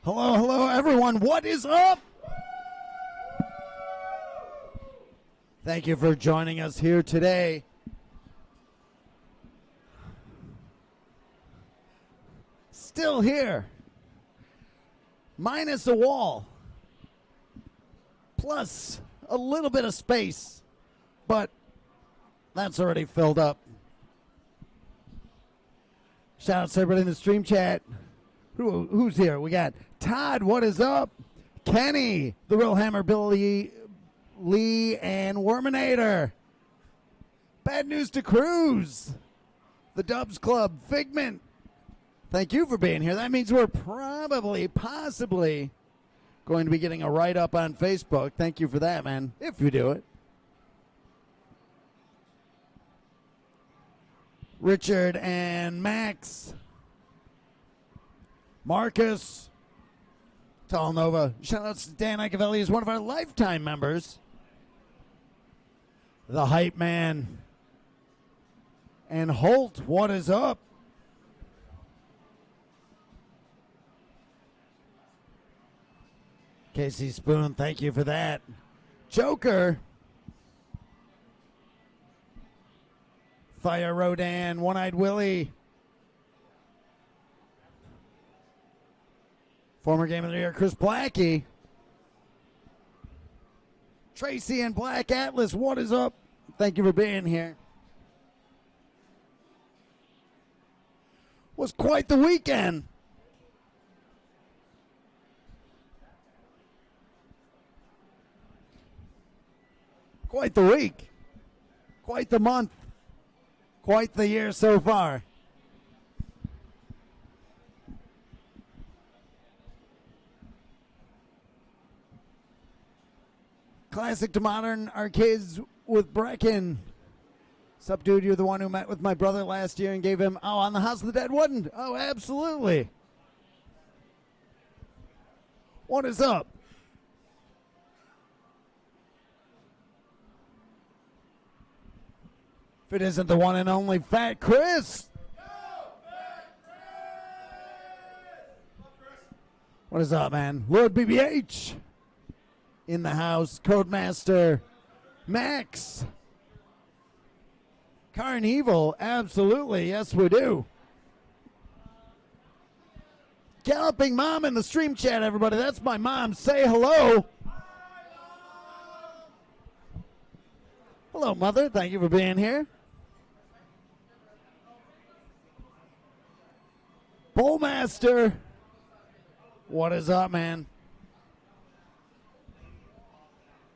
Hello, hello, everyone. What is up? Thank you for joining us here today. Still here. Minus a wall. Plus a little bit of space. But that's already filled up. Shout out to everybody in the stream chat. Who's here? We got Todd, what is up? Kenny, the Real Hammer, Billy Lee, and Worminator. Bad News to Cruz. The Dubs Club, Figment. Thank you for being here. That means we're possibly going to be getting a write-up on Facebook. Thank you for that, man, if you do it. Richard and Max. Marcus. Talnova. Shout out to Dan Icavelli, is one of our lifetime members. The Hype Man. And Holt, what is up? Casey Spoon, thank you for that. Joker. Fire Rodan, One-Eyed Willie. Former Game of the Year, Chris Blackie. Tracy and Black Atlas, what is up? Thank you for being here. Was quite the weekend. Quite the week. Quite the month. Quite the year so far. Classic to modern arcades with Brecken. Sup, dude, you're the one who met with my brother last year and gave him, on the House of the Dead wouldn't. Oh, absolutely. What is up? If it isn't the one and only Fat Chris. What is up, man? Lord BBH. In the house. Codemaster. Max. Carnival. Absolutely. Yes, we do. Galloping Mom in the stream chat, everybody. That's my mom. Say hello. Hello, Mother. Thank you for being here. Bullmaster. What is up, man?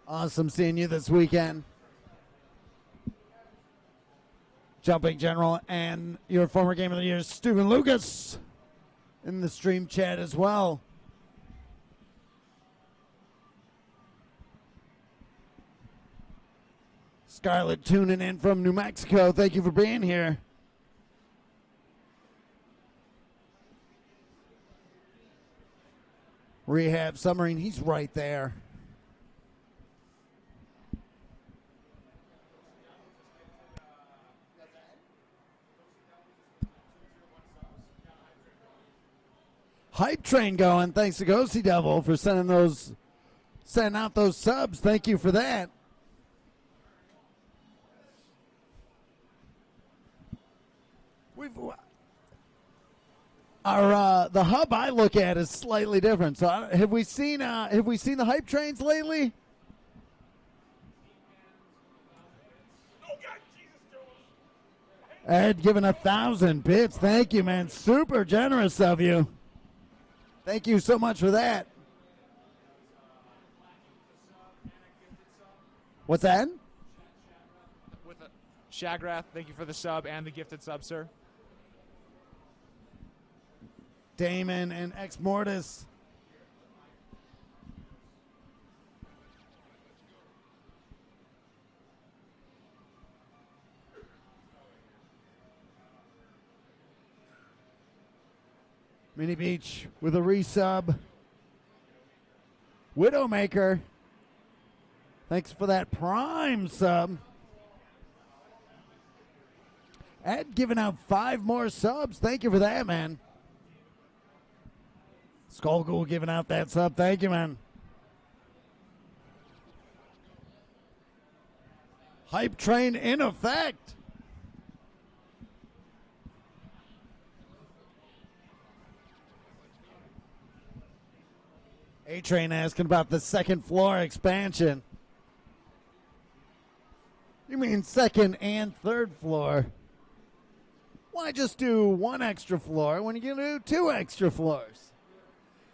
Awesome seeing you this weekend. Jumping General and your former Game of the Year, Steven Lucas, in the stream chat as well. Scarlett tuning in from New Mexico. Thank you for being here. Rehab Submarine, he's right there. Hype train going. Thanks to Ghosty Devil for sending out those subs. Thank you for that. The hub I look at is slightly different. So have we seen the hype trains lately? Ed giving 1,000 bits. Thank you, man. Super generous of you. Thank you so much for that. What's that? With Shagrath, thank you for the sub and the gifted sub, sir. Damon and Ex Mortis. Mini Beach with a resub. Widowmaker. Thanks for that Prime sub. Ed giving out 5 more subs. Thank you for that, man. Skullghoul giving out that sub. Thank you, man. Hype train in effect. A-Train asking about the second floor expansion. You mean second and third floor? Why just do one extra floor when you can do two extra floors?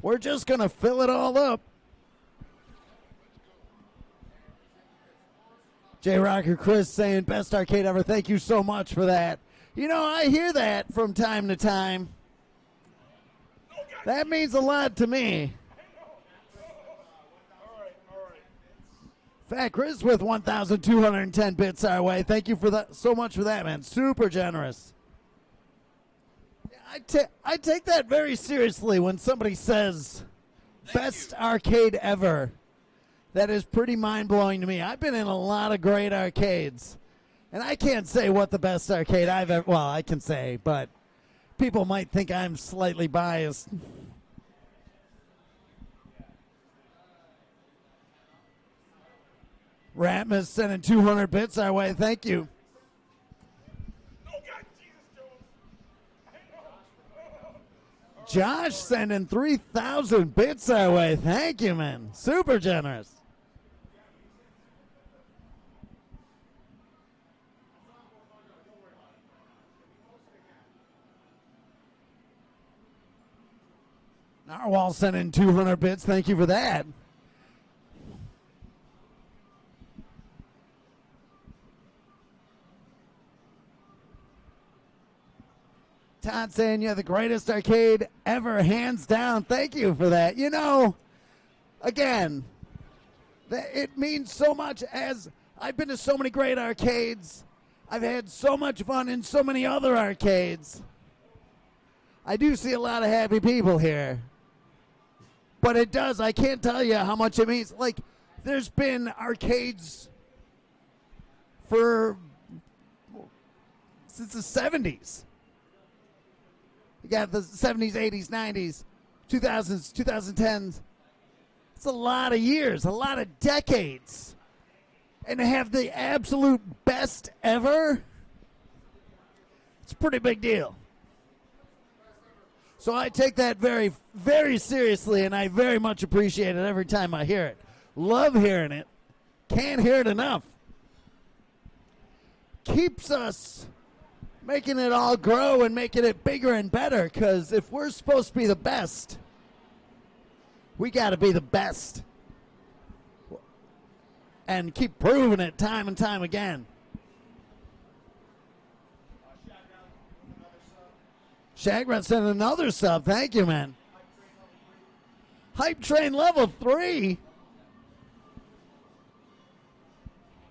We're just going to fill it all up. J-Rocker Chris saying, best arcade ever. Thank you so much for that. You know, I hear that from time to time. That means a lot to me. Fat Chris with 1,210 bits our way. Thank you for that, so much for that, man. Super generous. I take that very seriously when somebody says best arcade ever. That is pretty mind-blowing to me. I've been in a lot of great arcades, and I can't say what the best arcade I've ever, well, I can say, but people might think I'm slightly biased. Ratmus sending 200 bits our way. Thank you. Josh sending 3,000 bits our way. Thank you, man. Super generous. Narwhal sending 200 bits. Thank you for that. Todd saying you're the greatest arcade ever, hands down. Thank you for that. You know, again, it means so much, as I've been to so many great arcades. I've had so much fun in so many other arcades. I do see a lot of happy people here. But it does, I can't tell you how much it means. Like, there's been arcades since the 70s. You got the 70s, 80s, 90s, 2000s, 2010s. It's a lot of years, a lot of decades. And to have the absolute best ever, it's a pretty big deal. So I take that very, very seriously, and I very much appreciate it every time I hear it. Love hearing it. Can't hear it enough. Keeps us making it all grow and making it bigger and better, because if we're supposed to be the best, we got to be the best and keep proving it time and time again. Shagrat sent another sub. Thank you, man. Hype Train level 3.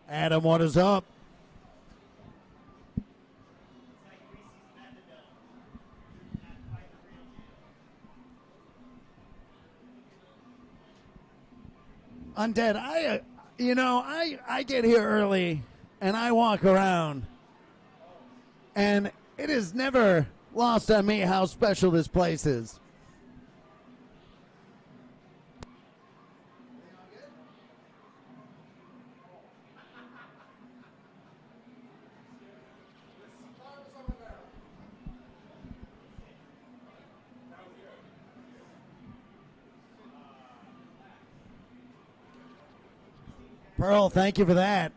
Adam, what is up? Undead, I get here early and I walk around, and it is never lost on me how special this place is. Pearl, thank you for that.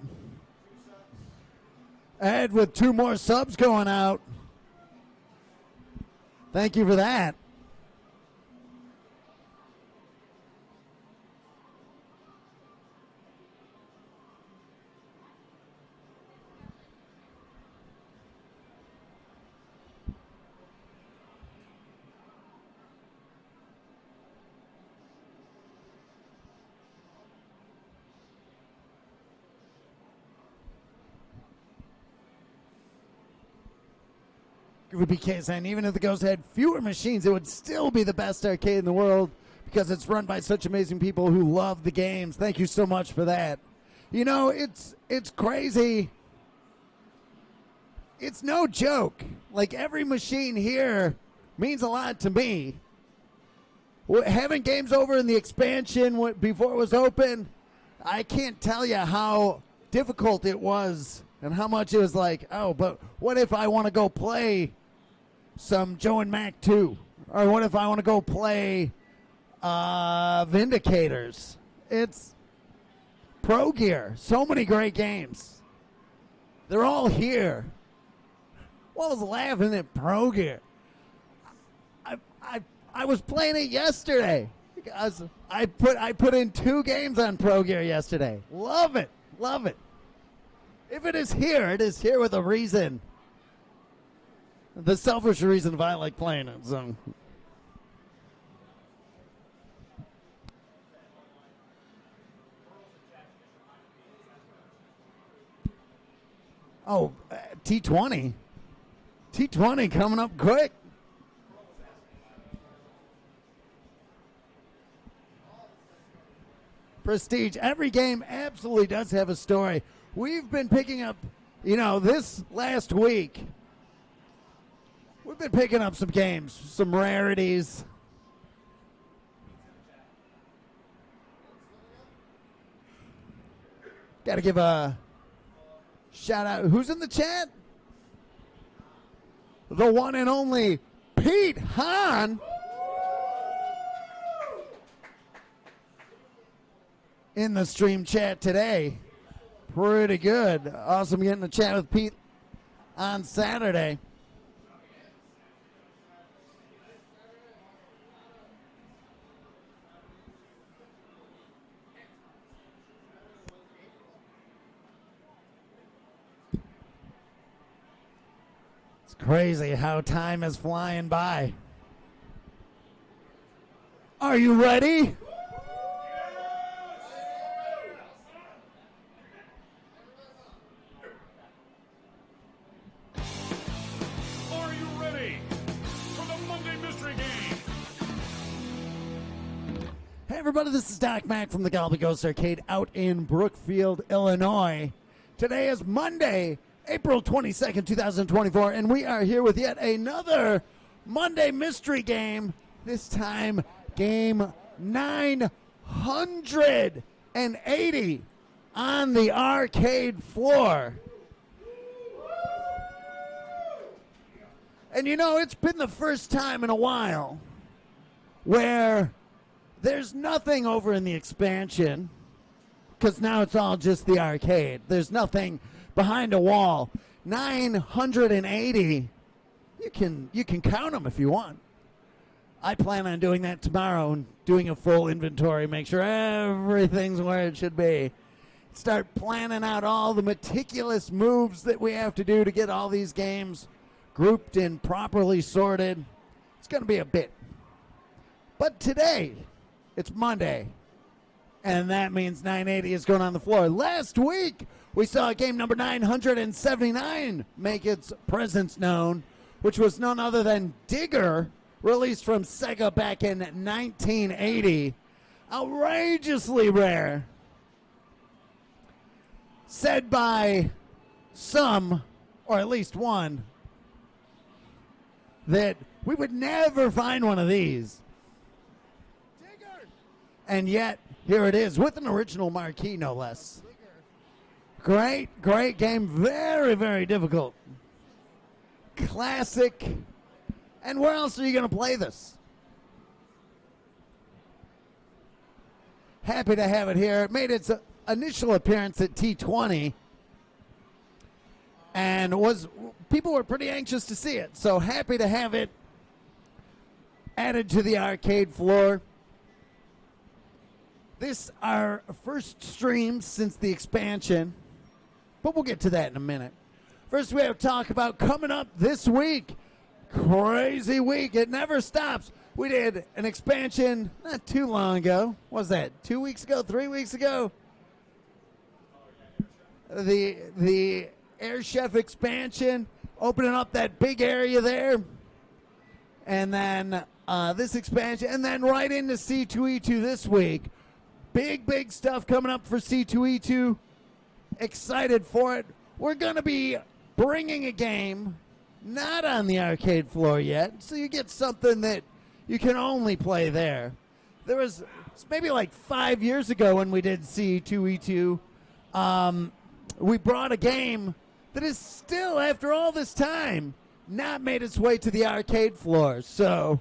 Ed with 2 more subs going out. Thank you for that. BK saying even if the Ghost had fewer machines, it would still be the best arcade in the world because it's run by such amazing people who love the games. Thank you so much for that. You know, it's crazy. It's no joke. Like, every machine here means a lot to me. Having games over in the expansion before it was open, I can't tell you how difficult it was and how much it was like, oh, but what if I want to go play some Joe and Mac 2? Or what if I want to go play Vindicators? It's Pro Gear. So many great games. They're all here. Well, I was laughing at Pro Gear. I was playing it yesterday. I put in 2 games on Pro Gear yesterday. Love it. Love it. If it is here with a reason. The selfish reason if I like playing it. So. Oh, T20. T20 coming up quick. Prestige. Every game absolutely does have a story. We've been picking up, this last week, we've been picking up some games, some rarities. Got to give a shout out. Who's in the chat? The one and only Pete Hahn. In the stream chat today. Pretty good. Awesome getting to chat with Pete on Saturday. It's crazy how time is flying by. Are you ready? Everybody, this is Doc Mac from the Galloping Ghost Arcade out in Brookfield, Illinois. Today is Monday, April 22nd, 2024, and we are here with yet another Monday mystery game. This time, game 980 on the arcade floor. And it's been the first time in a while where there's nothing over in the expansion, because now it's all just the arcade. There's nothing behind a wall. 980, you can count them if you want. I plan on doing that tomorrow and doing a full inventory, make sure everything's where it should be. Start planning out all the meticulous moves that we have to do to get all these games grouped and properly sorted. It's going to be a bit. But today, it's Monday, and that means 980 is going on the floor. Last week, we saw game number 979 make its presence known, which was none other than Digger, released from Sega back in 1980. Outrageously rare. Said by some, or at least one, that we would never find one of these. And yet, here it is, with an original marquee, no less. Great, great game. Very, very difficult. Classic. And where else are you going to play this? Happy to have it here. It made its initial appearance at T20. And people were pretty anxious to see it. So happy to have it added to the arcade floor. This our first stream since the expansion, but we'll get to that in a minute. First, we have to talk about coming up this week. Crazy week. It never stops. We did an expansion not too long ago. What was that, 2 weeks ago, 3 weeks ago? The Air Chef expansion, opening up that big area there. And then this expansion, and then right into C2E2 this week. Big, big stuff coming up for C2E2. Excited for it. We're going to be bringing a game not on the arcade floor yet, so you get something that You can only play there. There was maybe like 5 years ago when we did C2E2. We brought a game that is still, after all this time, not made its way to the arcade floor. So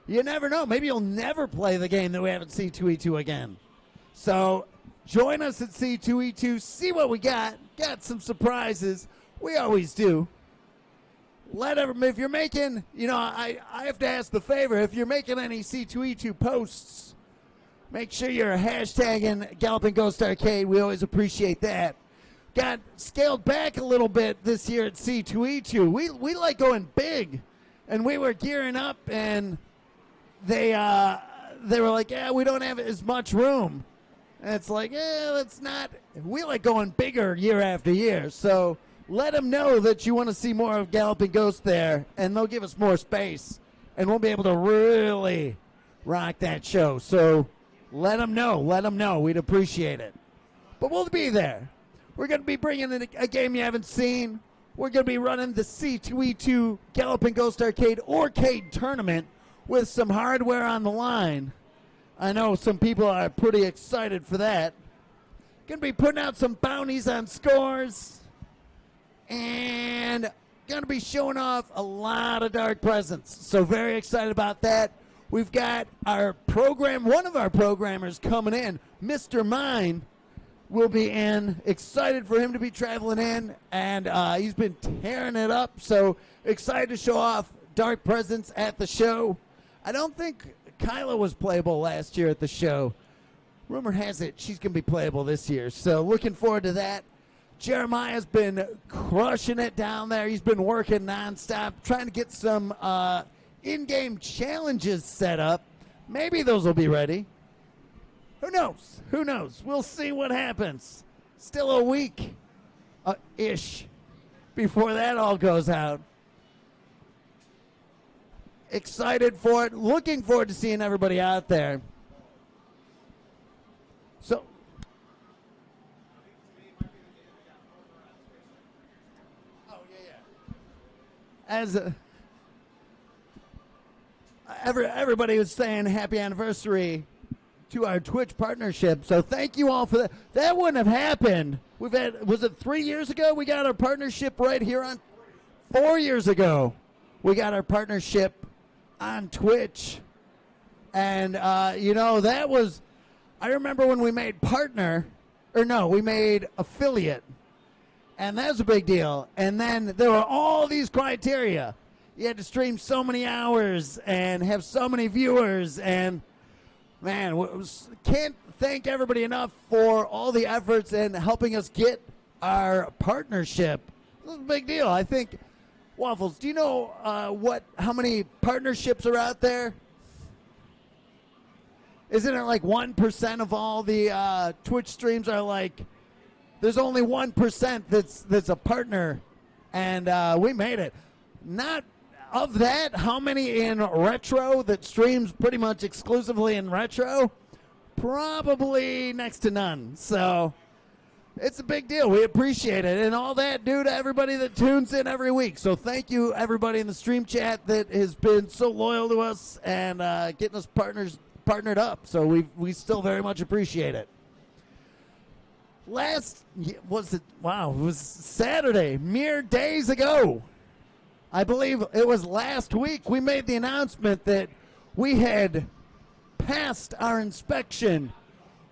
you never know. Maybe you'll never play the game that we have at C2E2 again. So join us at C2E2. See what we got. Got some surprises. We always do. If you're making, I have to ask the favor. If you're making any C2E2 posts, make sure you're hashtagging Galloping Ghost Arcade. We always appreciate that. Got scaled back a little bit this year at C2E2. We like going big, and we were gearing up, and they were like, yeah, we don't have as much room. And it's like, let's not. We like going bigger year after year. So let them know that you want to see more of Galloping Ghost there, and they'll give us more space, and we'll be able to really rock that show. So let them know. Let them know. We'd appreciate it. But we'll be there. We're going to be bringing in a game you haven't seen. We're going to be running the C2E2 Galloping Ghost Arcade Tournament with some hardware on the line. I know some people are pretty excited for that. Going to be putting out some bounties on scores. And going to be showing off a lot of dark presents. So very excited about that. We've got one of our programmers coming in, Mr. Mine, will be in. Excited for him to be traveling in, and he's been tearing it up. So excited to show off dark presents at the show. I don't think Kyla was playable last year at the show. Rumor has it she's going to be playable this year. So looking forward to that. Jeremiah's been crushing it down there. He's been working nonstop, trying to get some in-game challenges set up. Maybe those will be ready. Who knows? Who knows? We'll see what happens. Still a week-ish before that all goes out. Excited for it. Looking forward to seeing everybody out there. So, as everybody was saying, happy anniversary to our Twitch partnership. So thank you all for that. That wouldn't have happened. Was it 3 years ago we got our partnership right here on? 4 years ago we got our partnership on Twitch. And, that was, I remember when we made we made affiliate. And that was a big deal. And then there were all these criteria. You had to stream so many hours and have so many viewers. And, man, can't thank everybody enough for all the efforts and helping us get our partnership. This is a big deal. I think, Waffles, do you know how many partnerships are out there? Isn't it like 1% of all the Twitch streams are like, there's only 1% that's a partner, and we made it. Not of that, how many in retro that streams pretty much exclusively in retro? Probably next to none. So it's a big deal. We appreciate it. And all that due to everybody that tunes in every week. So thank you, everybody in the stream chat that has been so loyal to us and getting us partnered up. So we still very much appreciate it. It was Saturday, mere days ago. I believe it was last week we made the announcement that we had passed our inspection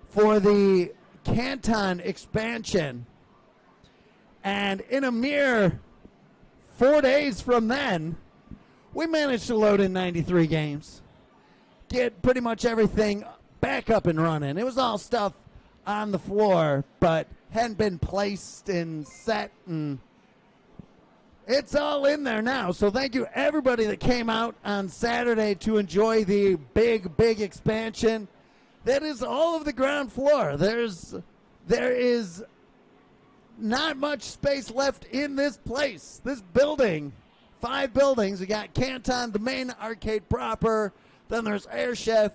for the Canton expansion. And in a mere 4 days from then, we managed to load in 93 games. Get pretty much everything back up and running. It was all stuff on the floor, but hadn't been placed and set, and it's all in there now. So thank you everybody that came out on Saturday to enjoy the big expansion. That is all of the ground floor. There is not much space left in this place. This building, 5 buildings. We got Canton, the main arcade proper, then there's Air Chef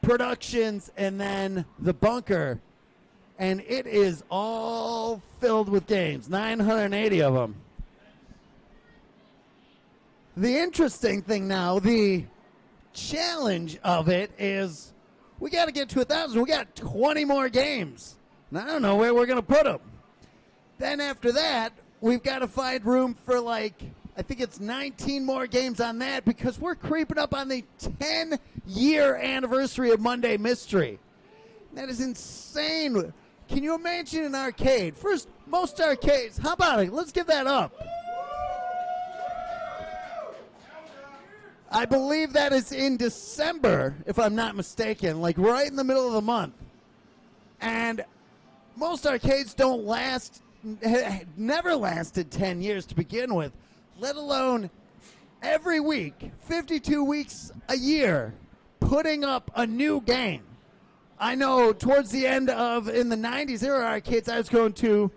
Productions, and then the bunker. And it is all filled with games, 980 of them. The interesting thing now, the challenge of it is we got to get to 1,000. We got 20 more games. And I don't know where we're going to put them. Then after that, we've got to find room for I think it's 19 more games on that because we're creeping up on the 10-year anniversary of Monday Mystery. That is insane. Can you imagine an arcade? First, most arcades, how about it? Let's give that up. I believe that is in December, if I'm not mistaken, right in the middle of the month. And most arcades don't last, never lasted 10 years to begin with, let alone every week, 52 weeks a year, putting up a new game. I know towards the end in the 90s, there were arcades I was going to,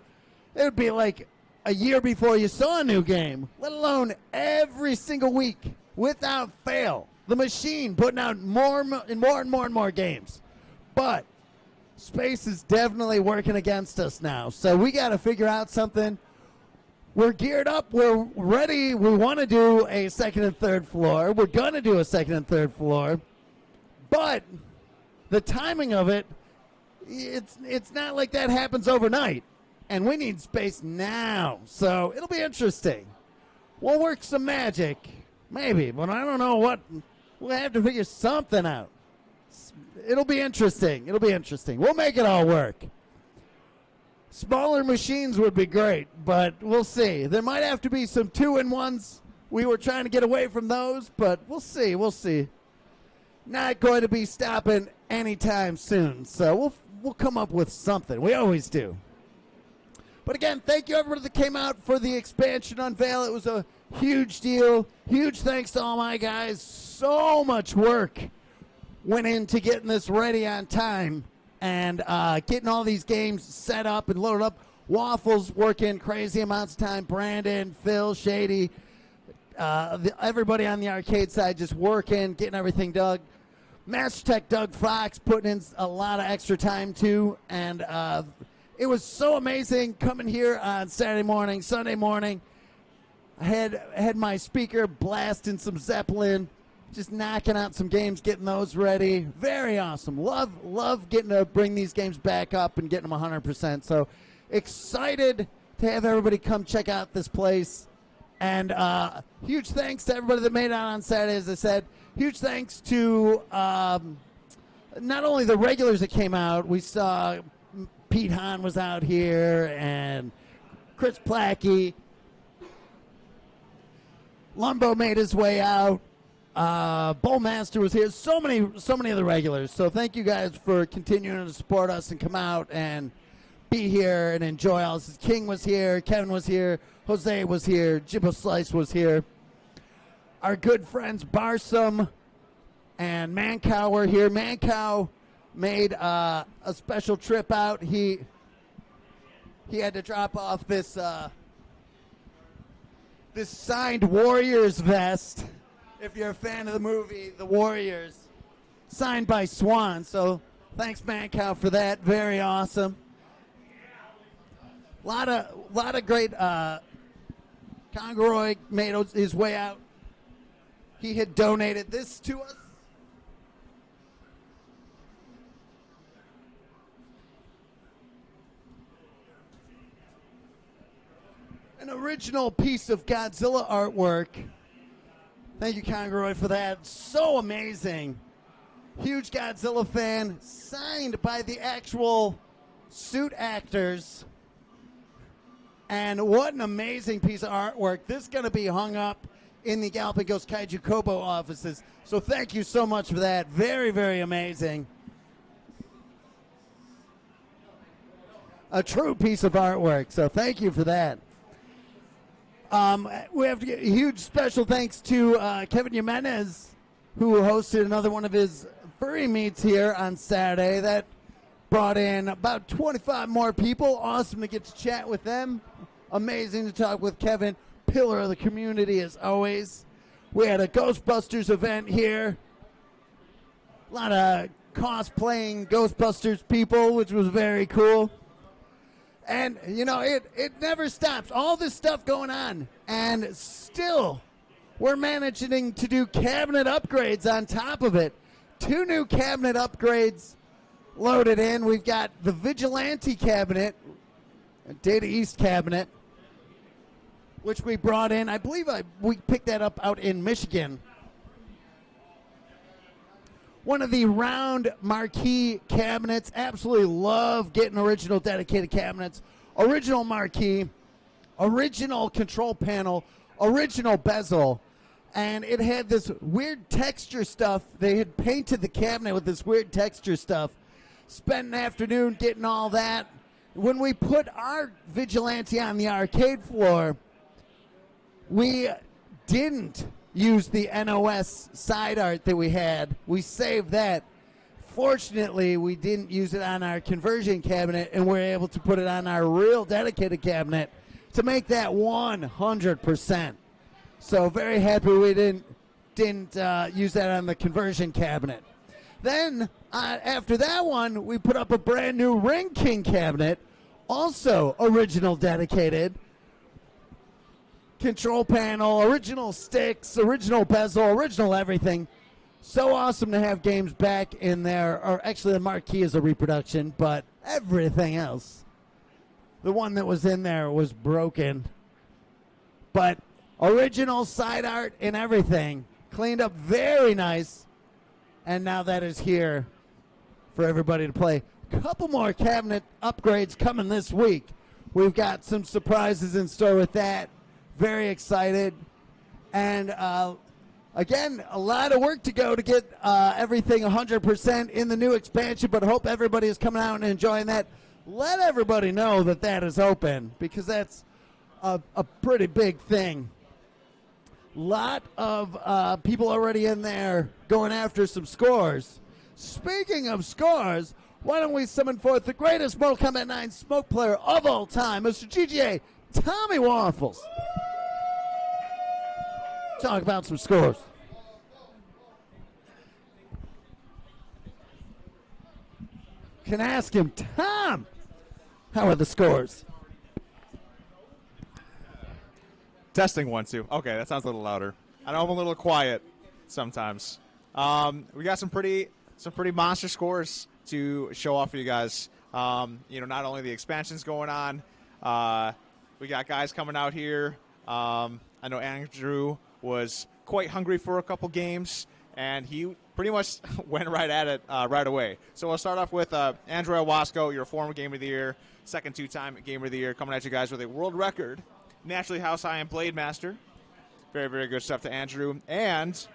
it would be like a year before you saw a new game, let alone every single week, without fail. The machine putting out more and more games. But space is definitely working against us now. So we got to figure out something. We're geared up. We're ready. We want to do a second and third floor. We're going to do a second and third floor. But the timing of it, it's not like that happens overnight. And we need space now. So it'll be interesting. We'll work some magic. Maybe. But I don't know what. We'll have to figure something out. It'll be interesting. It'll be interesting. We'll make it all work. Smaller machines would be great, but we'll see. There might have to be some 2-in-1s. We were trying to get away from those, but we'll see. We'll see. Not going to be stopping anytime soon, so we'll come up with something. We always do. But again, thank you everybody that came out for the expansion unveil. It was a huge deal. Huge thanks to all my guys. So much work went into getting this ready on time and getting all these games set up and loaded up. Waffles working crazy amounts of time. Brandon, Phil, Shady, everybody on the arcade side just working, getting everything done. Master Tech Doug Fox putting in a lot of extra time too. And it was so amazing coming here on Saturday morning, Sunday morning. I had my speaker blasting some Zeppelin, just knocking out some games, getting those ready. Very awesome. Love getting to bring these games back up and getting them 100%. So excited to have everybody come check out this place. And huge thanks to everybody that made it out on Saturday, as I said. Huge thanks to not only the regulars that came out. We saw Pete Hahn was out here and Chris Plackey. Lumbo made his way out. Bullmaster was here. So many of the regulars. So thank you guys for continuing to support us and come out and be here and enjoy all this. King was here. Kevin was here. Jose was here. Jibbo Slice was here. Our good friends Barsum and Mancow were here. Mancow made a special trip out. He had to drop off this this signed Warriors vest. If you're a fan of the movie, The Warriors, signed by Swan. So thanks, Mancow, for that. Very awesome. Lot of great. Congroy made his way out. He had donated this to us. An original piece of Godzilla artwork. Thank you, Congroy, for that. So amazing. Huge Godzilla fan. Signed by the actual suit actors. And what an amazing piece of artwork. This is going to be hung up in the Galloping Ghost Kaiju Kobo offices. So thank you so much for that. Very, very amazing. A true piece of artwork. So thank you for that. We have to give a huge special thanks to Kevin Jimenez, who hosted another one of his furry meets here on Saturday. That brought in about 25 more people. Awesome to get to chat with them. Amazing to talk with Kevin, pillar of the community as always. We had a Ghostbusters event here. A lot of cosplaying Ghostbusters people, which was very cool. And, you know, it never stops. All this stuff going on. And still, we're managing to do cabinet upgrades on top of it. 2 new cabinet upgrades loaded in. We've got the Vigilante cabinet, Data East cabinet, which we brought in. I believe we picked that up out in Michigan. One of the round marquee cabinets. Absolutely love getting original dedicated cabinets. Original marquee, original control panel, original bezel. And it had this weird texture stuff. They had painted the cabinet with this weird texture stuff. Spent an afternoon getting all that. When we put our Vigilante on the arcade floor, we didn't use the NOS side art that we had. We saved that. Fortunately, we didn't use it on our conversion cabinet, and we're able to put it on our real dedicated cabinet to make that 100%. So very happy we didn't use that on the conversion cabinet. Then, after that one, we put up a brand new Ring King cabinet, also original dedicated. Control panel, original sticks, original bezel, original everything. So awesome to have games back in there. Or actually, the marquee is a reproduction, but everything else. The one that was in there was broken. But original side art and everything. Cleaned up very nice. And now that is here for everybody to play. Couple more cabinet upgrades coming this week. We've got some surprises in store with that. Very excited. And again, a lot of work to go to get everything 100% in the new expansion, but hope everybody is coming out and enjoying that. Let everybody know that that is open, because that's a pretty big thing. Lot of people already in there going after some scores. Speaking of scores, why don't we summon forth the greatest Mortal Kombat 9 smoke player of all time, Mr. GGA, Tommy Waffles. Talk about some scores. Can ask him, Tom, how are the scores? Testing 1, 2. Okay, that sounds a little louder. I know I'm a little quiet sometimes. We got some pretty monster scores to show off for you guys. Not only the expansions going on, we got guys coming out here. I know Andrew was quite hungry for a couple games, and he pretty much went right at it right away. So we'll start off with Andrew Wasco, your former Gamer of the Year, second 2-time Gamer of the Year, coming at you guys with a world record. Naturally House High and Blade Master. Very, very good stuff to Andrew. And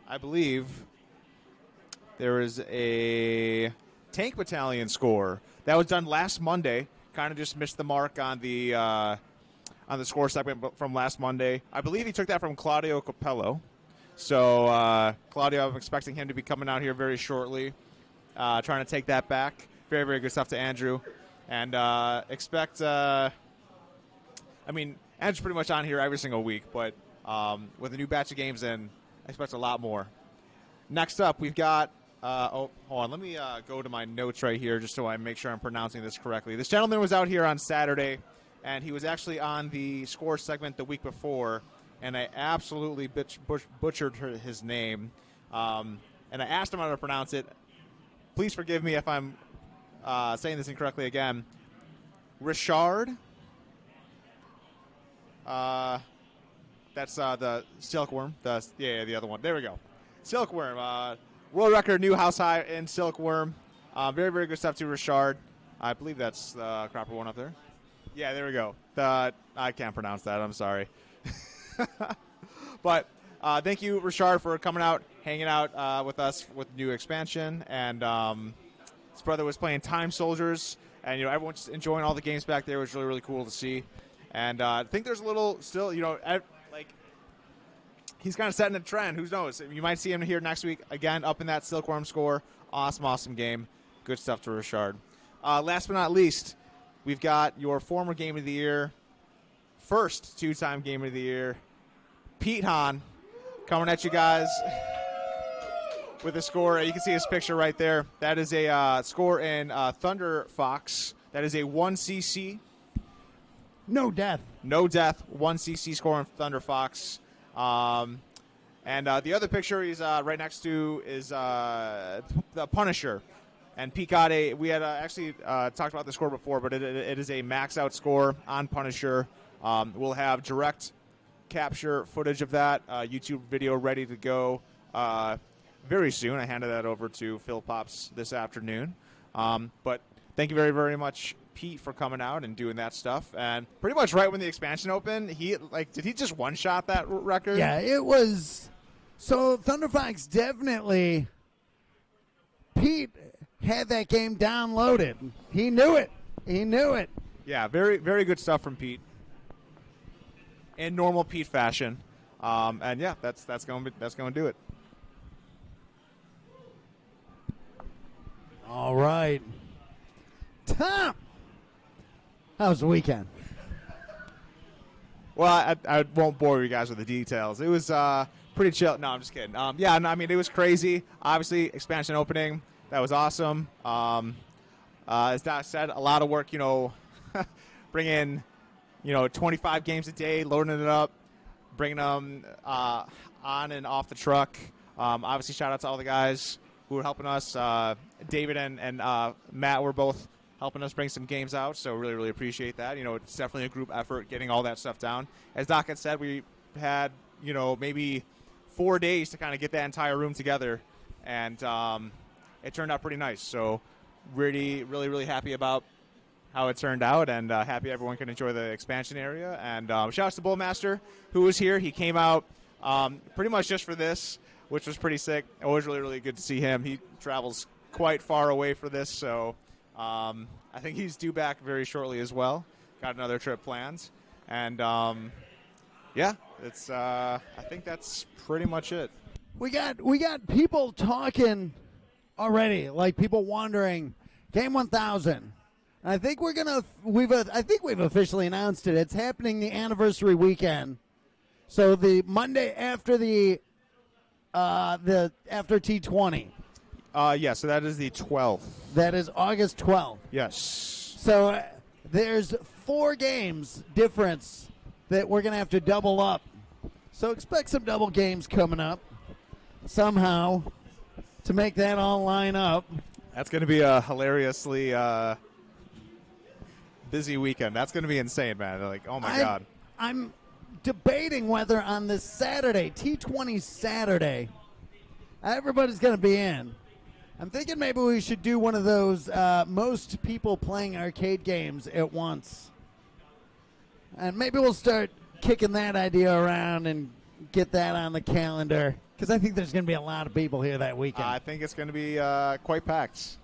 I believe there is a Tank Battalion score that was done last Monday. Kind of just missed the mark on the score segment from last Monday. I believe he took that from Claudio Capello. So, Claudio, I'm expecting him to be coming out here very shortly, trying to take that back. Very, very good stuff to Andrew. And expect... Andrew's pretty much on here every single week, but with a new batch of games in, I expect a lot more. Next up, we've got, hold on, let me go to my notes right here just so I make sure I'm pronouncing this correctly. This gentleman was out here on Saturday, and he was actually on the score segment the week before, and I absolutely butchered his name. And I asked him how to pronounce it. Please forgive me if I'm saying this incorrectly again. Richard? That's the Silkworm. The other one. There we go. Silkworm. World record, new house high in Silkworm. Very, very good stuff to Richard. I believe that's the proper one up there. Yeah, there we go. I can't pronounce that. I'm sorry. But thank you, Richard, for coming out, hanging out with us with new expansion. And his brother was playing Time Soldiers. And, everyone's just enjoying all the games back there. It was really, really cool to see. And I think there's a little still, he's kind of setting a trend. Who knows? You might see him here next week again, up in that Silkworm score. Awesome, awesome game. Good stuff to Richard. Last but not least, we've got your former Game of the Year, first 2-time Game of the Year, Pete Hahn, coming at you guys with a score. You can see his picture right there. That is a score in Thunder Fox. That is a 1cc. No death. No death. 1cc score on Thunder Fox. And the other picture he's right next to is the Punisher. And Pete got we had actually talked about the score before, but it is a max out score on Punisher. We'll have direct capture footage of that YouTube video ready to go very soon. I handed that over to Phil Pops this afternoon. But thank you very, very much, Pete, for coming out and doing that stuff. And pretty much right when the expansion opened, did he just one-shot that record? Yeah, it was. So Thunderfox definitely, Pete had that game downloaded. He knew it. He knew it. Yeah, very, very good stuff from Pete. In normal Pete fashion. And yeah, that's going to do it. All right. Tom, how was the weekend? Well, I won't bore you guys with the details. It was pretty chill. No, I'm just kidding. Yeah, no, I mean, it was crazy. Obviously, expansion opening, that was awesome. As Doc said, a lot of work, bringing, 25 games a day, loading it up, bringing them on and off the truck. Obviously, shout out to all the guys who were helping us. David and Matt were both helping us bring some games out, so really, really appreciate that. It's definitely a group effort getting all that stuff down. As Doc had said, we had, maybe 4 days to kind of get that entire room together, and it turned out pretty nice. So really, really, really happy about how it turned out, and happy everyone can enjoy the expansion area. And shout out to Bullmaster, who was here. He came out pretty much just for this, which was pretty sick. It was really, really good to see him. He travels quite far away for this, so I think he's due back very shortly as well. Got another trip planned. And, yeah, it's I think that's pretty much it. We got people talking already, like people wondering, Game 1000. I think we've officially announced it. It's happening the anniversary weekend. So the Monday after after T20. Yeah, so that is the 12th. That is August 12th. Yes. So there's 4 games difference that we're going to have to double up. So expect some double games coming up somehow to make that all line up. That's going to be a hilariously busy weekend. That's going to be insane, man. Like, oh, my God. I'm debating whether on this Saturday, T20 Saturday, everybody's going to be in. I'm thinking maybe we should do one of those most people playing arcade games at once. And maybe we'll start kicking that idea around and get that on the calendar, because I think there's going to be a lot of people here that weekend. I think it's going to be quite packed.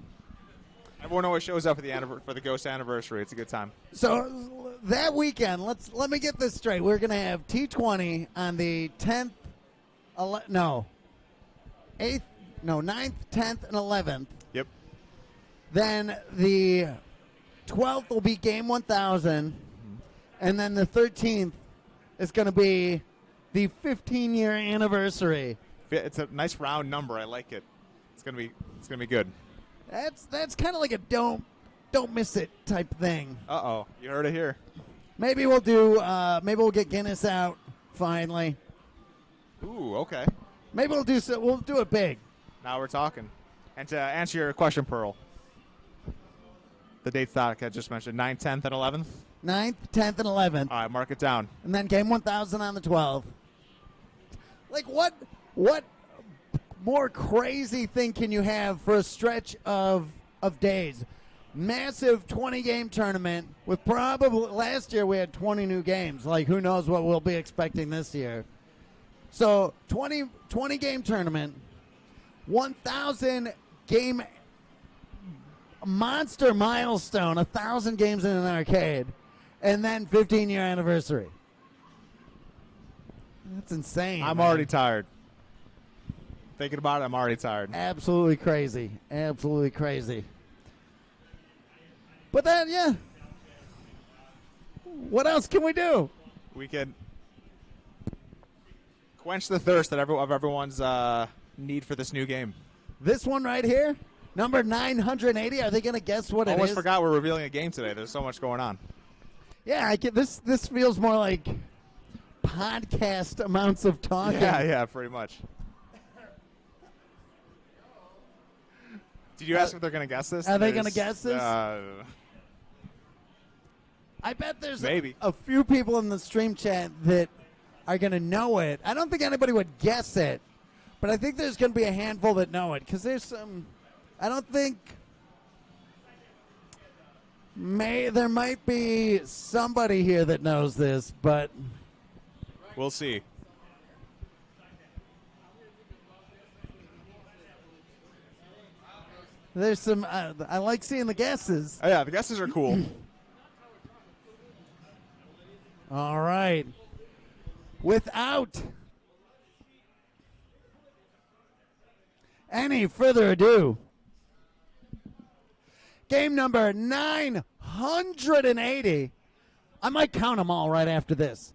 Everyone always shows up for the Ghost anniversary. It's a good time. So that weekend, let me get this straight. We're going to have T20 on the 10th, 9th, 10th, and 11th. Yep. Then the 12th will be Game 1000, and then the 13th is going to be the 15-year anniversary. It's a nice round number. I like it. It's gonna be good. That's kind of like a don't miss it type thing. Uh-oh, you heard it here. Maybe we'll do. Maybe we'll get Guinness out finally. Ooh, okay. Maybe we'll do so. We'll do it big. Now we're talking. And to answer your question, Pearl, the dates that I just mentioned, 9th, 10th, and 11th? 9th, 10th, and 11th. All right, mark it down. And then Game 1000 on the 12th. Like, what more crazy thing can you have for a stretch of days? Massive 20-game tournament with probably, last year we had 20 new games. Like, who knows what we'll be expecting this year. So, 20-game tournament, 1,000-game monster milestone, 1,000 games in an arcade, and then 15-year anniversary. That's insane. I'm man. already tired. Thinking about it, I'm already tired. Absolutely crazy. Absolutely crazy. But then, yeah. What else can we do? We can quench the thirst of everyone's need for this new game. This one right here, number 980. Are they going to guess what it is? Almost forgot we're revealing a game today. There's so much going on. Yeah, this feels more like podcast amounts of talking. Yeah, pretty much. Did you ask if they're going to guess this? Are they going to guess this? I bet there's maybe a few people in the stream chat that are going to know it. I don't think anybody would guess it, but I think there's going to be a handful that know it because there's some. I don't think. There might be somebody here that knows this, but we'll see. There's some. I like seeing the guesses. Oh, yeah, the guesses are cool. All right. Without any further ado, game number 980. I might count them all right after this.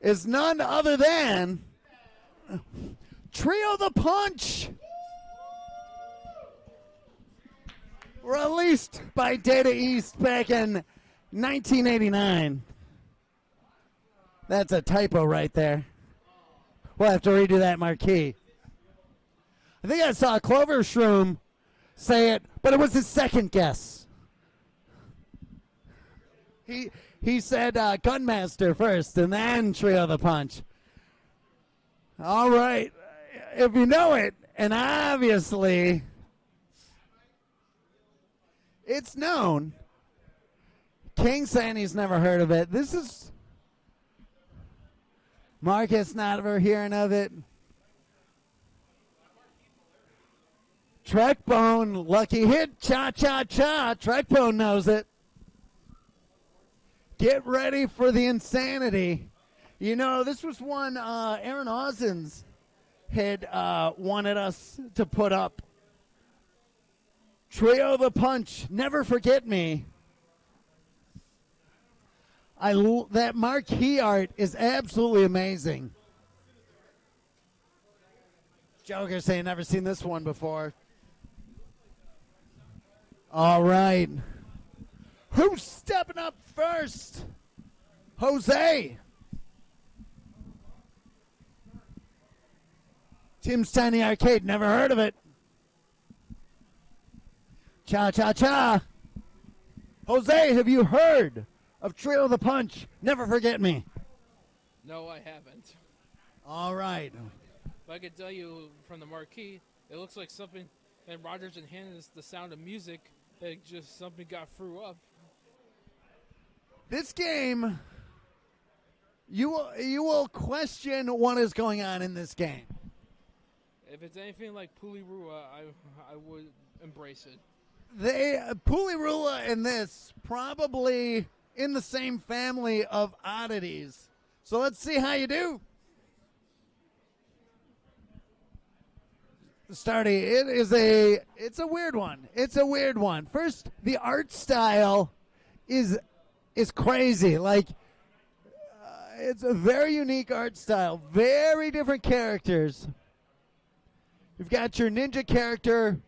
Is none other than Trio the Punch. Released by Data East back in 1989. That's a typo right there. We'll have to redo that marquee. I think I saw Clover Shroom say it, but it was his second guess. He said Gunmaster first, and then Trio the Punch. All right. If you know it, and obviously it's known. King saying he's never heard of it. This is Marcus not ever hearing of it. Trekbone, lucky hit, cha-cha-cha. Trekbone knows it. Get ready for the insanity. You know, this was one Aaron Ausins had wanted us to put up. Trio the Punch, Never Forget Me. That marquee art is absolutely amazing. Joker saying never seen this one before. All right. Who's stepping up first? Jose. Tim's Tiny Arcade, never heard of it. Cha-cha-cha. Jose, have you heard of Trio the Punch, Never Forget Me? No, I haven't. All right. But I can tell you from the marquee, it looks like something, and Rogers and Hannah's The Sound of Music, that just something got threw up. This game, you will question what is going on in this game. If it's anything like Pulirua, I would embrace it. Pulirua and this probably in the same family of oddities. So let's see how you do. Starty, it's a weird one. It's a weird one. First, the art style is crazy. Like it's a very unique art style. Very different characters. You've got your ninja character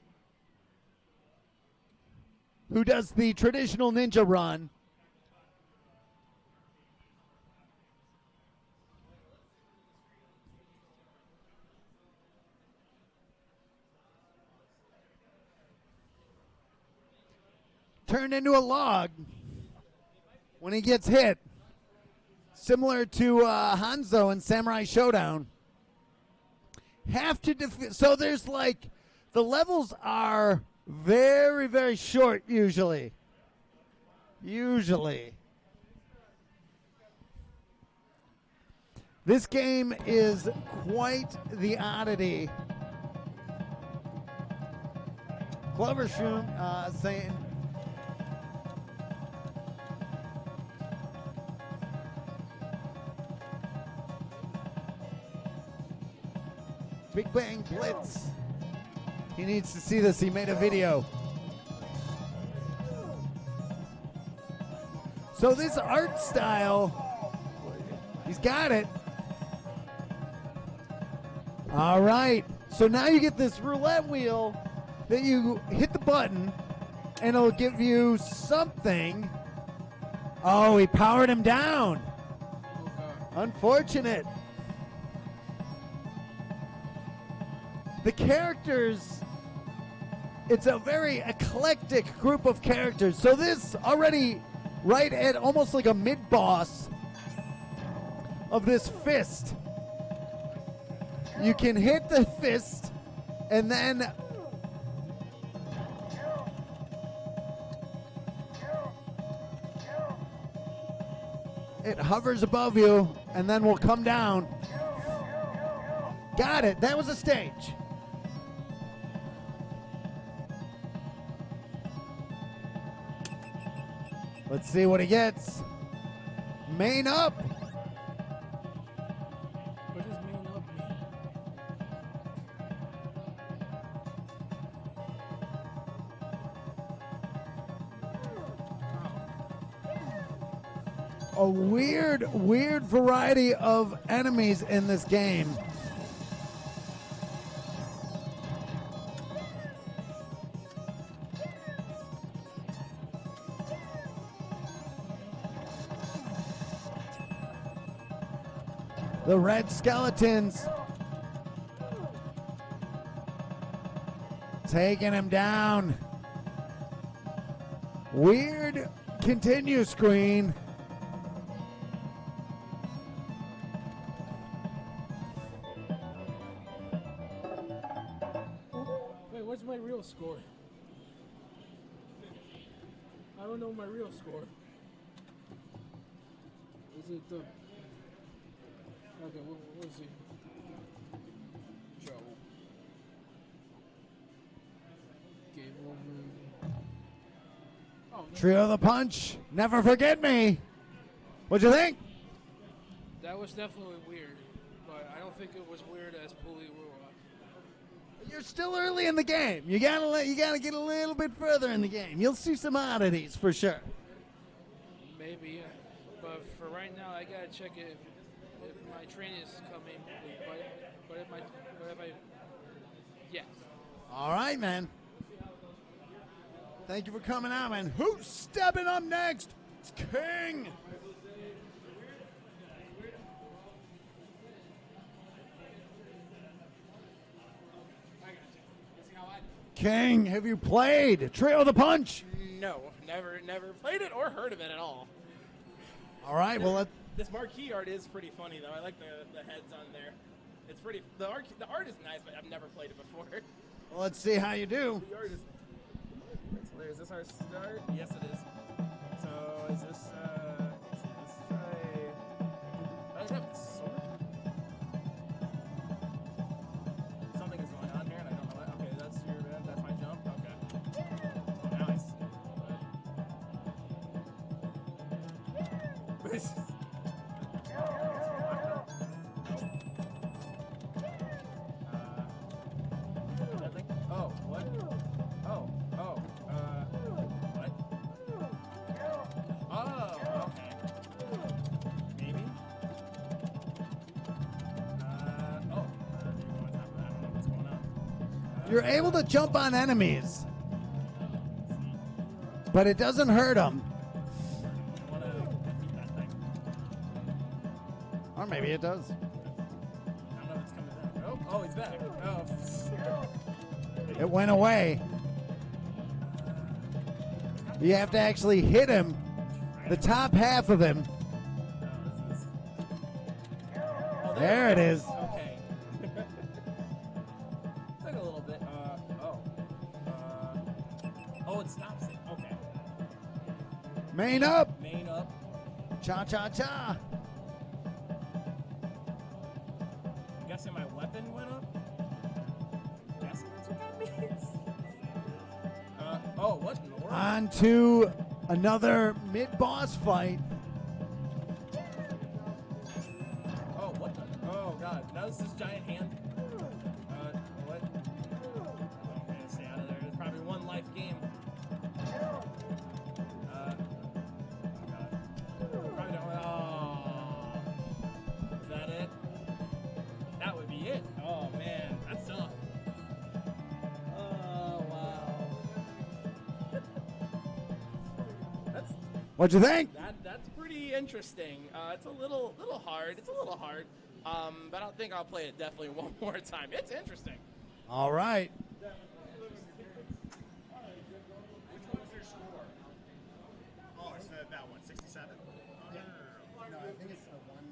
who does the traditional ninja run. Turned into a log when he gets hit. Similar to Hanzo in Samurai Showdown. Have to so there's like the levels are very, very short usually. This game is quite the oddity. Clovershroom saying Big Bang Blitz. He needs to see this. He made a video. So this art style, he's got it. All right. So now you get this roulette wheel that you hit the button and it'll give you something. Oh, he powered him down. Unfortunate. The characters, it's a very eclectic group of characters. So this already right at almost like a mid-boss of this fist. You can hit the fist and then it hovers above you and then will come down. Got it. That was a stage. Let's see what he gets. Main up. What does main up mean? A weird variety of enemies in this game. The red skeletons taking him down. Weird continue screen. Wait, what's my real score? I don't know my real score. Is it the... Okay, we'll see. Joe. Game over. Oh, no. Trio of the Punch. Never forget me. What'd you think? That was definitely weird, but I don't think it was weird as Pulley Ruwa. You're still early in the game. You gotta get a little bit further in the game. You'll see some oddities for sure. Maybe, but for right now, I gotta check if my train is coming. But if I, yeah. All right, man. Thank you for coming out, man. Who's stepping up next? It's King. King, have you played Trio of the Punch? No, never played it or heard of it at all. All right, well, This marquee art is pretty funny though. I like the heads on there. It's pretty. The art is nice, but I've never played it before. let's see how you do. The art is. It's hilarious. Is this our start? Yes, it is. So is this? Let's try. I have a sword. Something is going on here, and I don't know what. Okay, that's my jump. Okay. Oh, now I see. Oh, what? What? Oh, okay. Maybe? You're going on top of that. I don't know what's going on. You're able to jump on enemies, but it doesn't hurt them. I want to keep that thing. Or maybe it does. I don't know if it's coming back. Oh, he's back. Oh. It went away. You have to actually hit him, the top half of him. There it is. Okay. Took a little bit. Oh, it stops it. Okay. Main up. Main up. Cha-cha-cha. I'm guessing my weapon went up. Guessing that's what that means. Oh, what in the world? On to another mid-boss fight. Oh, what the? Oh, God. Now this is giant hand. What? I'm gonna stay out of there. It's probably one life game. Oh, God. Probably don't. Oh. Is that it? That would be it. Oh, man. That's tough. Oh, wow. That's What'd you think? that's pretty interesting. It's a little hard. It's a little hard. But I think I'll play it definitely one more time. It's interesting. All right. Oh, it's that one, 67? Yeah. No, I think it's the one.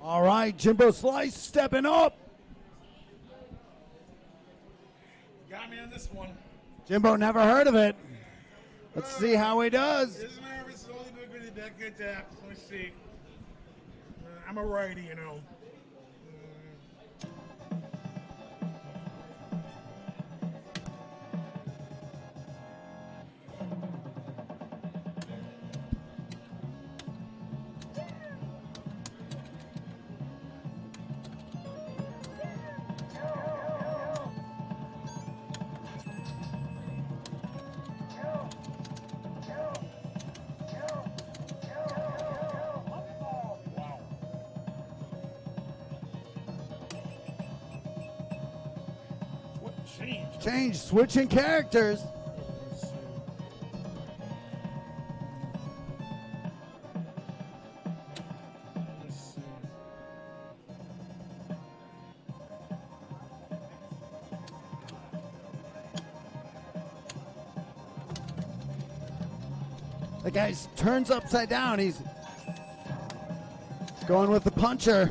All right, Jimbo Slice stepping up. Got me on this one. Jimbo never heard of it. Let's see how he does. This is nervous. It's only been good at good tap. Let's see. I'm a righty, you know. Change, switching characters. The guy turns upside down. He's going with the puncher.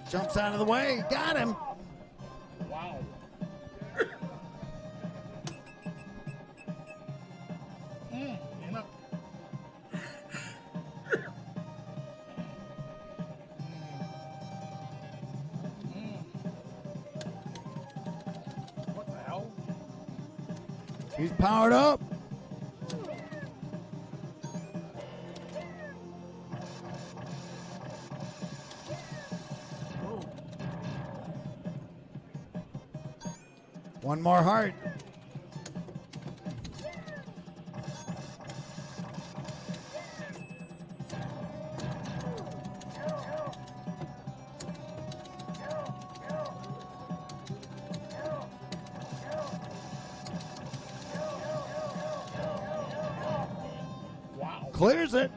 Jumps out of the way. Got him. Wow. You know. What the hell? He's powered up. One more heart. Wow. Clears it.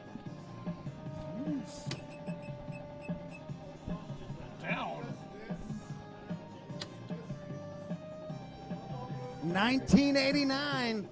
Down. 1989.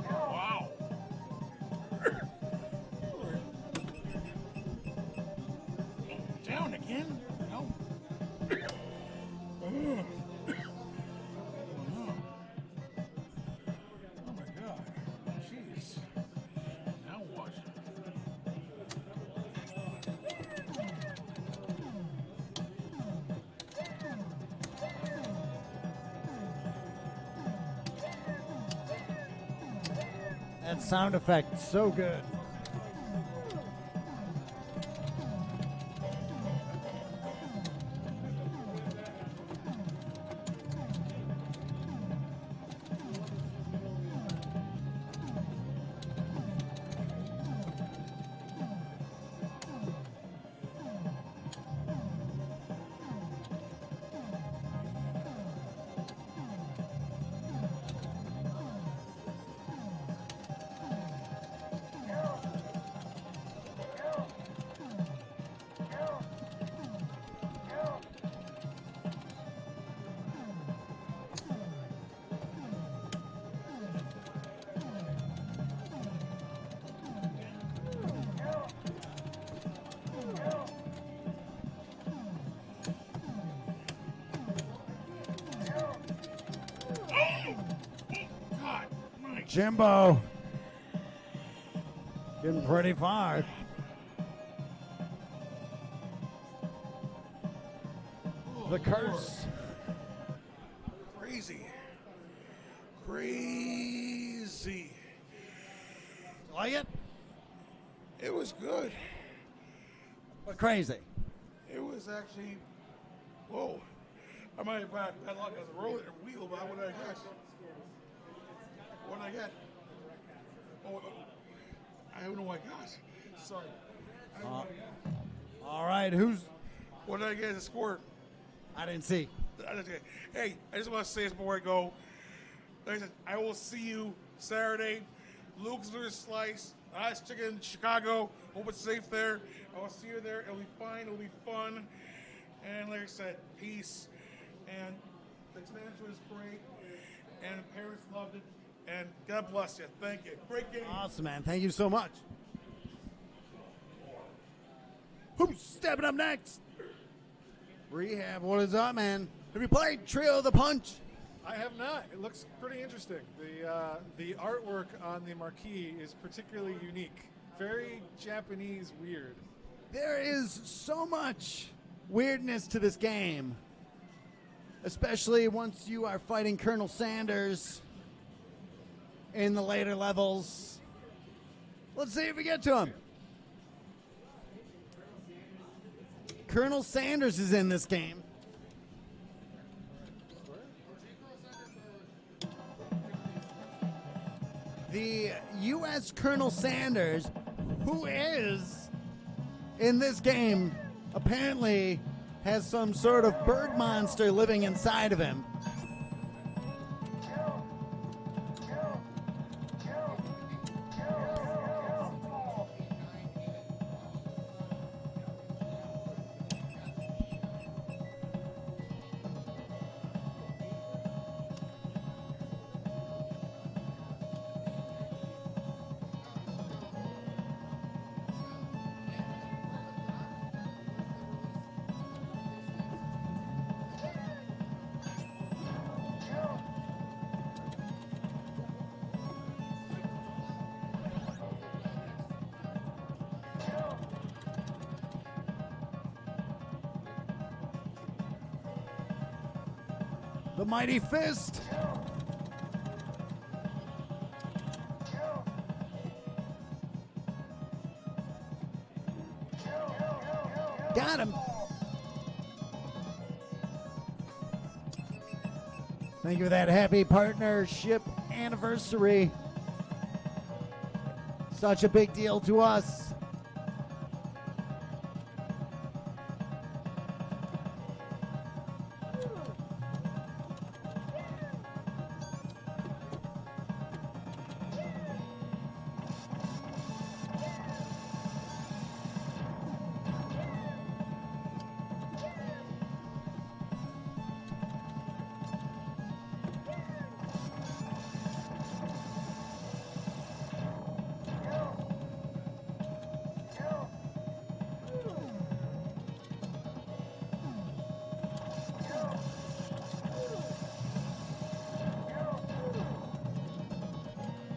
Wow. Down again? No. Oh my God. Jeez. Now what? That sound effect, so good. Jimbo getting pretty far. The curse. Crazy. Crazy. Like it? It was good. But crazy. It was actually, whoa. I might have bad luck as a roller wheel, but what did I guess? What did I get? Oh, I don't know what I got. Sorry. I don't know what I got. All right, who's... What did I get as a score? I didn't see. Hey, I just want to say this before I go. Like I said, I will see you Saturday. Luke's Lunar Slice. Ice Chicken in Chicago. Hope it's safe there. I will see you there. It'll be fine. It'll be fun. And like I said, peace. And the expansion was great. And the parents loved it. And God bless you. Thank you. Great game. Awesome, man. Thank you so much. Who's stepping up next? Rehab, what is up, man? Have you played Trio of the Punch? I have not. It looks pretty interesting. The artwork on the marquee is particularly unique. Very Japanese weird. There is so much weirdness to this game, especially once you are fighting Colonel Sanders in the later levels. Let's see if we get to him. Colonel Sanders is in this game. The U.S. Colonel Sanders, who is in this game, apparently has some sort of bird monster living inside of him. The mighty fist. Got him. Thank you for that happy partnership anniversary. Such a big deal to us.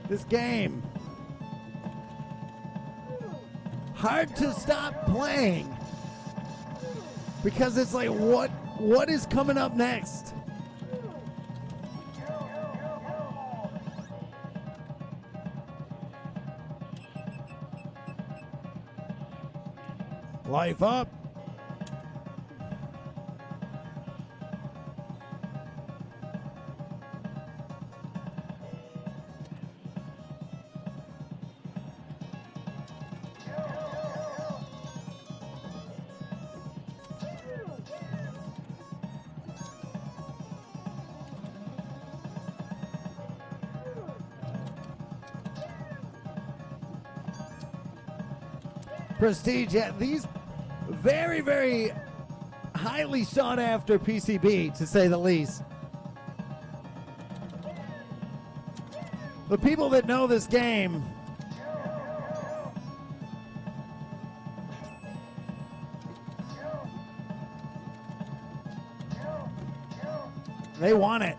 This game, hard to stop playing because it's like, what is coming up next? Life up. Prestige, yeah, these very, very highly sought after PCB, to say the least. The people that know this game they want it.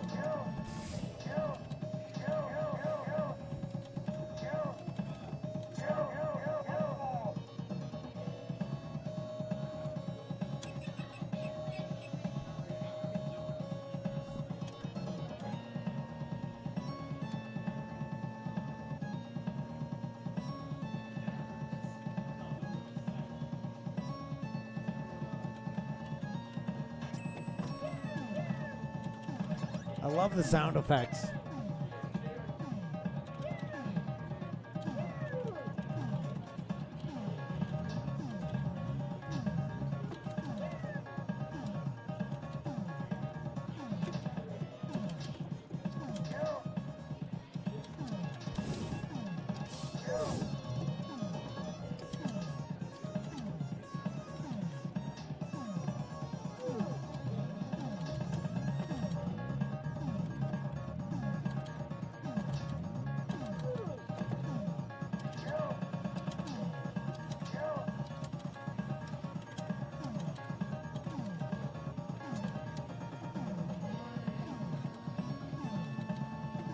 I love the sound effects.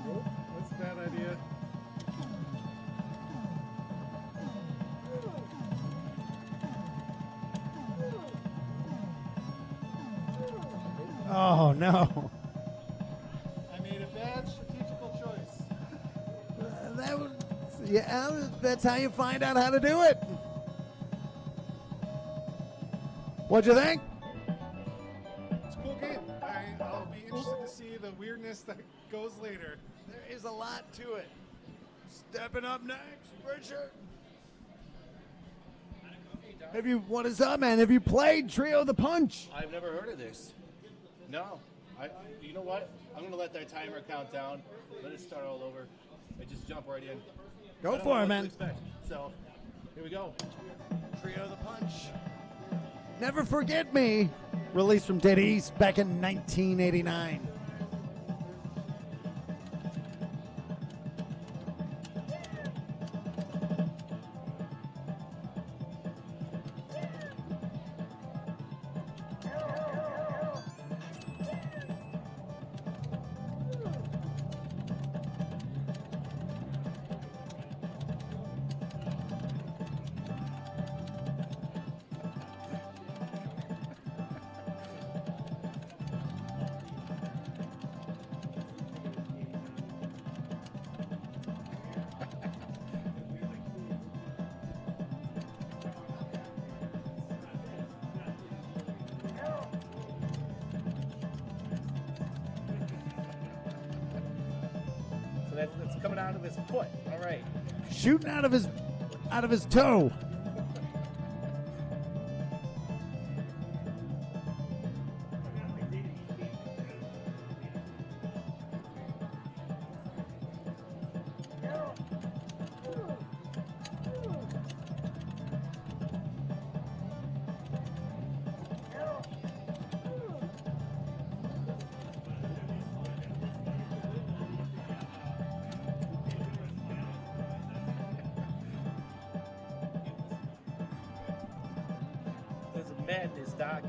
Oh, that's a bad idea. Oh no. I made a bad strategical choice. That was, yeah, that's how you find out how to do it. What'd you think? It's a cool game. I'll be interested to see the weirdness that goes later. There is a lot to it. Stepping up next, Richard. What is up, man? Have you played Trio the Punch? I've never heard of this. No. You know what? I'm going to let that timer count down. Let it start all over. And just jump right in. Go I don't for know it, what to man. expect. So, here we go. Trio the Punch. Never Forget Me, released from Dead East back in 1989. So that's coming out of his foot. All right. Shooting out of his toe. This is madness, Doc.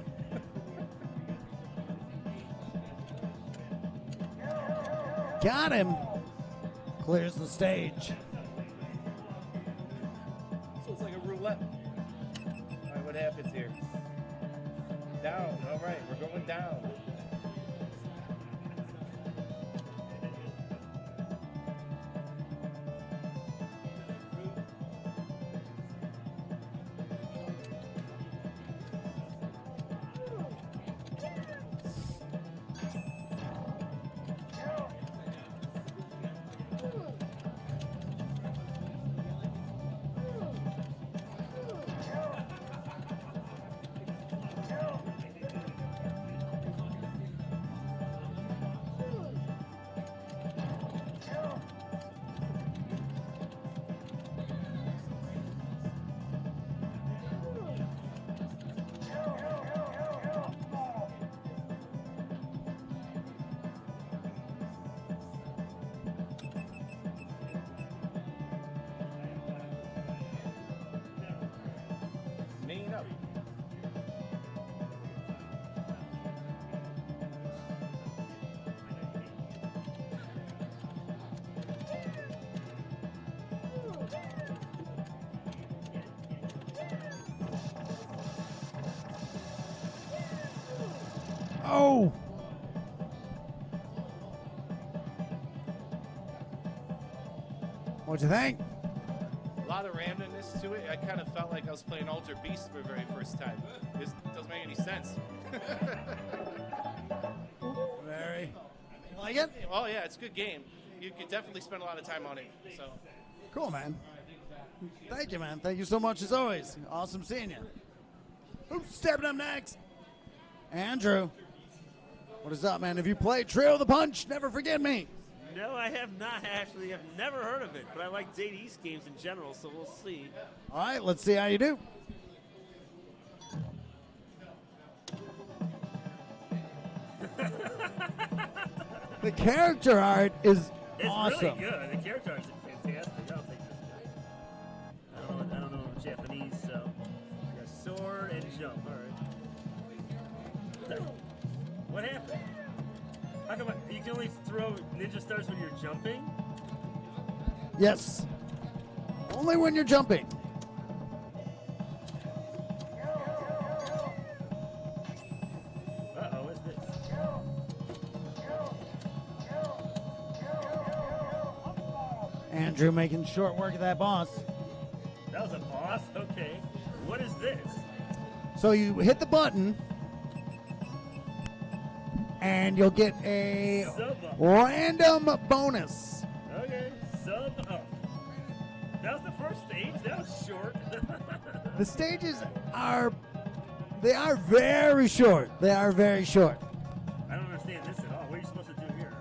Got him. Clears the stage. So it's like a roulette. All right, what happens here? Down. All right, we're going down. Main up. Oh. What'd you think? A lot of randomness to it. I kind of felt like I was playing Alter Beast for the very first time. This doesn't make any sense. Very. Like it? Oh yeah, it's a good game. You could definitely spend a lot of time on it. So. Cool, man. Thank you, man. Thank you so much as always. Awesome seeing you. Who's stepping up next? Andrew. What is up, man? Have you played Trio of the Punch? Never Forget Me. No, I have not actually. I've never heard of it, but I like Date East games in general, so we'll see. All right, let's see how you do. The character art is It's awesome. really good. The character art's fantastic. I'll take this guy. I don't know Japanese, so I got sword and jump. All right. What happened? How come you can only throw ninja stars when you're jumping? Yes. Only when you're jumping. Uh-oh, what's this? Andrew making short work of that boss. That was a boss? Okay. What is this? So you hit the button, and you'll get a Sub up. random bonus. Okay, sub up. That was the first stage. That was short. The stages are very short. They are very short. I don't understand this at all. What are you supposed to do here?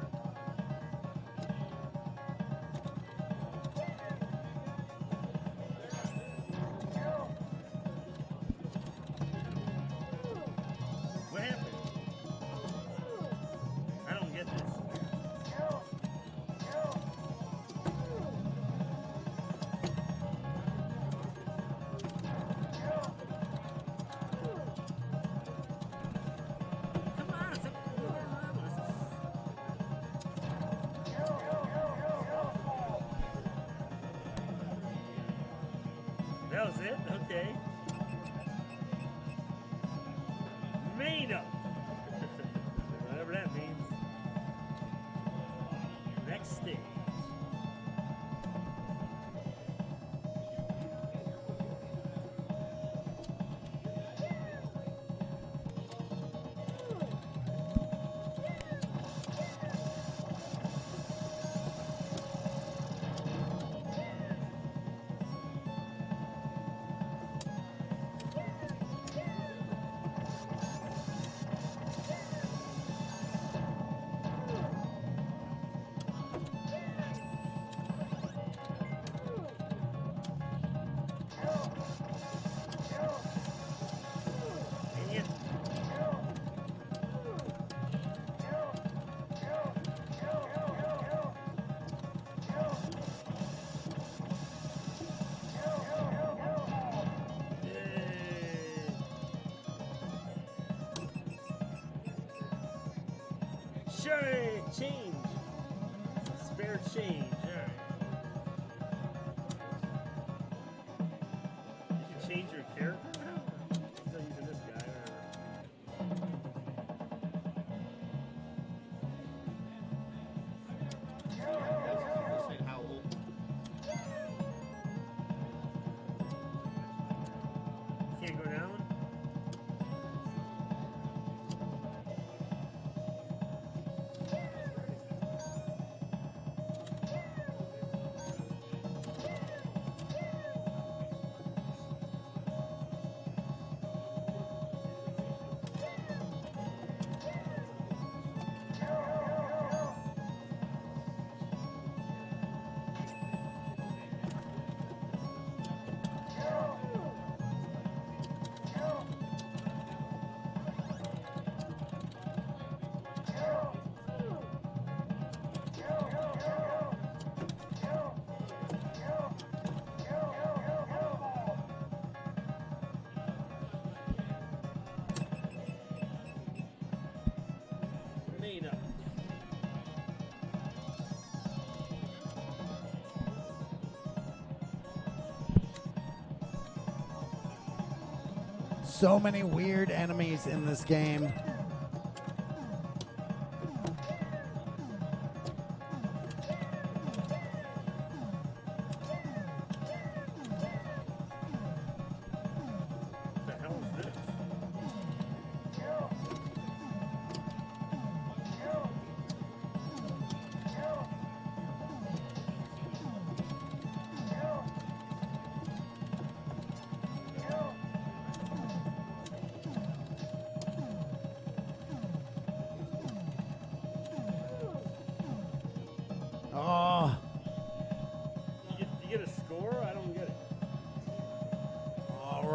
What happened? I don't get this. Come on, it's that was it? Okay. Made up. Whatever that means. Next stage. Dang it. Yay. Sure, change. Spare change. Alright. You can change your character now? Still using this guy, whatever. Can't go down? Made up. So many weird enemies in this game. What the hell is this?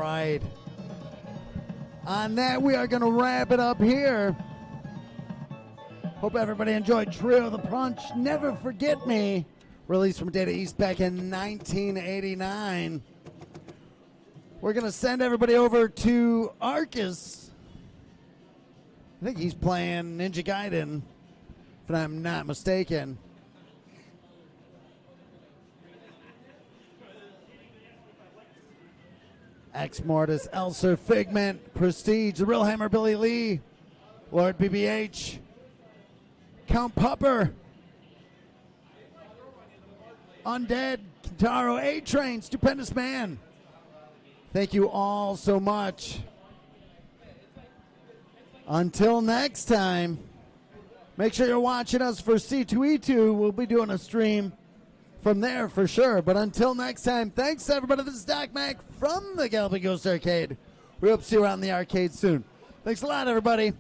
right. On that, we are going to wrap it up here. Hope everybody enjoyed Trio the Punch. Never Forget Me, released from Data East back in 1989. We're going to send everybody over to Arcus. I think he's playing Ninja Gaiden, if I'm not mistaken. Ex Mortis, Elser, Figment, Prestige, The Real Hammer, Billy Lee, Lord BBH, Count Pupper, Undead, Kintaro, A-Train, Stupendous Man. Thank you all so much. Until next time, make sure you're watching us for C2E2. We'll be doing a stream from there for sure. But until next time, thanks everybody. This is Doc Mac from the Galloping Ghost Arcade. We hope to see you around the arcade soon. Thanks a lot, everybody.